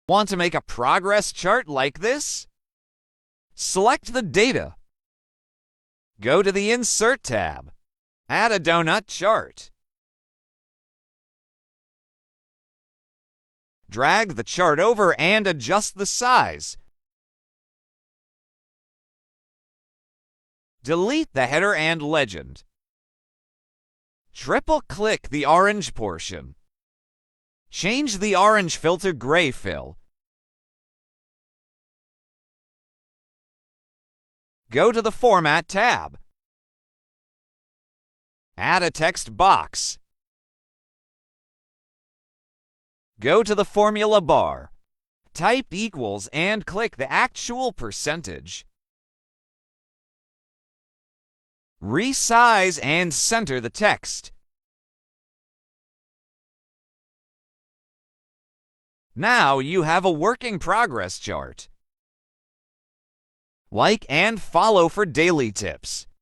Want to make a progress chart like this? Select the data. Go to the Insert tab. Add a donut chart. Drag the chart over and adjust the size. Delete the header and legend. Triple-click the orange portion. Change the orange filter gray fill. Go to the Format tab. Add a text box. Go to the formula bar. Type equals and click the actual percentage. Resize and center the text. Now you have a working progress chart. Like and follow for daily tips.